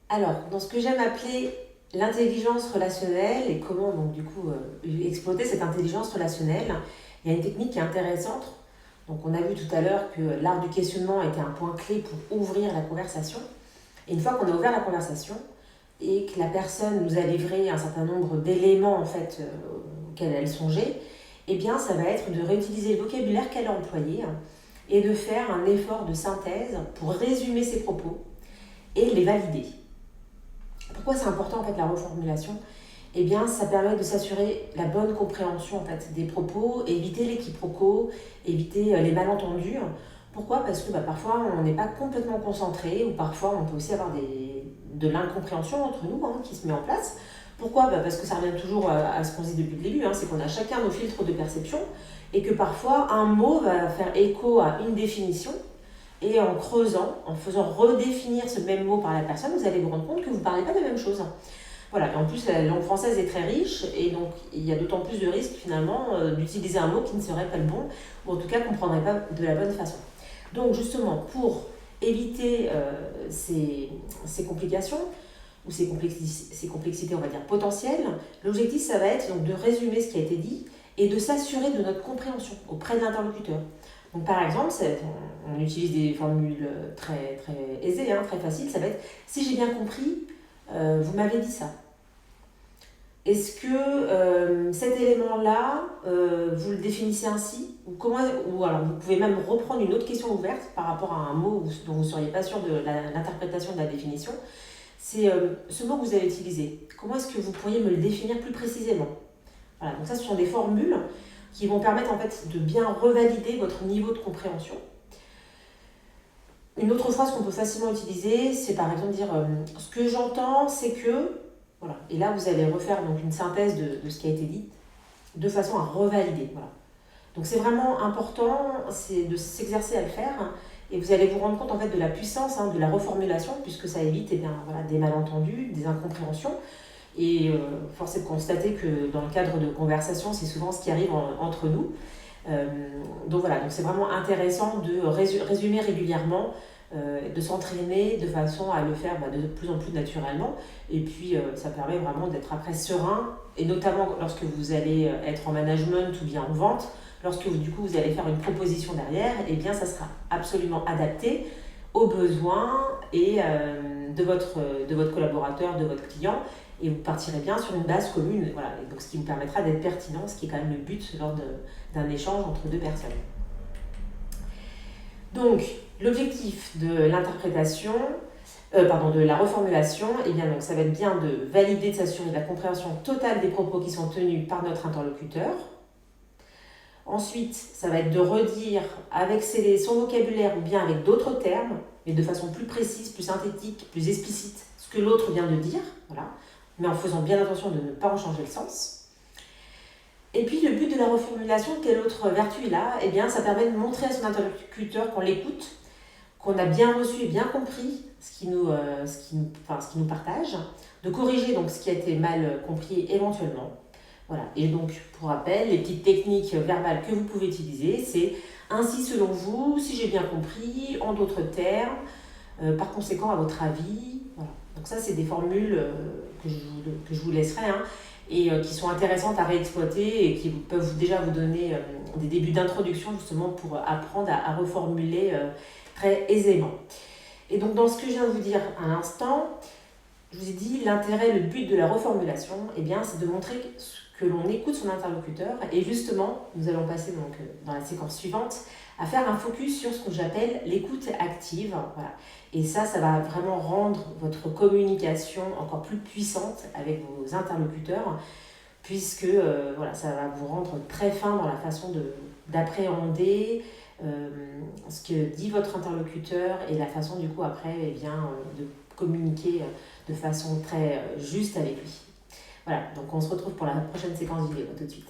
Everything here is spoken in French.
Alors, dans ce que j'aime appeler l'intelligence relationnelle et comment donc du coup exploiter cette intelligence relationnelle, il y a une technique qui est intéressante. Donc on a vu tout à l'heure que l'art du questionnement était un point clé pour ouvrir la conversation. Et une fois qu'on a ouvert la conversation et que la personne nous a livré un certain nombre d'éléments en fait auxquels elle songeait, eh bien ça va être de réutiliser le vocabulaire qu'elle a employé et de faire un effort de synthèse pour résumer ses propos et les valider. Pourquoi c'est important en fait la reformulation? Eh bien, ça permet de s'assurer la bonne compréhension en fait, des propos, éviter les quiproquos, éviter les malentendus. Pourquoi? Parce que parfois on n'est pas complètement concentré ou parfois on peut aussi avoir de l'incompréhension entre nous qui se met en place. Pourquoi? Parce que ça revient toujours à ce qu'on se dit depuis le début, c'est qu'on a chacun nos filtres de perception et que parfois un mot va faire écho à une définition et en creusant, en faisant redéfinir ce même mot par la personne, vous allez vous rendre compte que vous ne parlez pas de la même chose. Voilà, et en plus la langue française est très riche et donc il y a d'autant plus de risques finalement d'utiliser un mot qui ne serait pas le bon ou en tout cas qu'on ne prendrait pas de la bonne façon. Donc justement pour éviter ces complications ou ces complexités on va dire potentielles, l'objectif ça va être donc de résumer ce qui a été dit et de s'assurer de notre compréhension auprès de l'interlocuteur. Donc par exemple, on utilise des formules très, très aisées, très faciles, ça va être « si j'ai bien compris, vous m'avez dit ça ». Est-ce que cet élément-là, vous le définissez ainsi ou alors vous pouvez même reprendre une autre question ouverte par rapport à un mot dont vous ne seriez pas sûr de l'interprétation de la définition. C'est ce mot que vous avez utilisé. Comment est-ce que vous pourriez me le définir plus précisément? Voilà, donc ça, ce sont des formules qui vont permettre en fait de bien revalider votre niveau de compréhension. Une autre phrase qu'on peut facilement utiliser, c'est par exemple dire ce que j'entends, c'est que... Voilà. Et là, vous allez refaire donc une synthèse de ce qui a été dit, de façon à revalider. Voilà. Donc c'est vraiment important de s'exercer à le faire, et vous allez vous rendre compte en fait de la puissance de la reformulation, puisque ça évite des malentendus, des incompréhensions. Et force est de constater que dans le cadre de conversations, c'est souvent ce qui arrive entre nous. Donc voilà, donc c'est vraiment intéressant de résumer régulièrement, de s'entraîner de façon à le faire de plus en plus naturellement. Et puis ça permet vraiment d'être après serein, et notamment lorsque vous allez être en management ou bien en vente, lorsque vous allez faire une proposition derrière, et bien ça sera absolument adapté aux besoins et de votre collaborateur, de votre client, et vous partirez bien sur une base commune, voilà, et donc ce qui vous permettra d'être pertinent, ce qui est quand même le but lors d'un échange entre deux personnes. Donc, l'objectif de l'interprétation, de la reformulation, eh bien, donc, ça va être bien de valider, de s'assurer de la compréhension totale des propos qui sont tenus par notre interlocuteur. Ensuite, ça va être de redire avec son vocabulaire ou bien avec d'autres termes, mais de façon plus précise, plus synthétique, plus explicite, ce que l'autre vient de dire, voilà, mais en faisant bien attention de ne pas en changer le sens. Et puis le but de la reformulation, quelle autre vertu il a? Eh bien, ça permet de montrer à son interlocuteur qu'on l'écoute, qu'on a bien reçu et bien compris ce qui nous partage, de corriger donc ce qui a été mal compris éventuellement. Voilà. Et donc, pour rappel, les petites techniques verbales que vous pouvez utiliser, c'est « ainsi selon vous, si j'ai bien compris, en d'autres termes, par conséquent à votre avis ». Voilà. Donc ça, c'est des formules que je vous laisserai et qui sont intéressantes à réexploiter et qui peuvent déjà vous donner des débuts d'introduction justement pour apprendre à reformuler très aisément. Et donc, dans ce que je viens de vous dire à l'instant, je vous ai dit, l'intérêt, le but de la reformulation, eh bien, c'est de montrer que l'on écoute son interlocuteur. Et justement, nous allons passer donc, dans la séquence suivante à faire un focus sur ce que j'appelle l'écoute active. Voilà. Et ça va vraiment rendre votre communication encore plus puissante avec vos interlocuteurs, puisque ça va vous rendre très fin dans la façon d'appréhender ce que dit votre interlocuteur et la façon du coup après de communiquer de façon très juste avec lui. Voilà, donc on se retrouve pour la prochaine séquence vidéo. À tout de suite.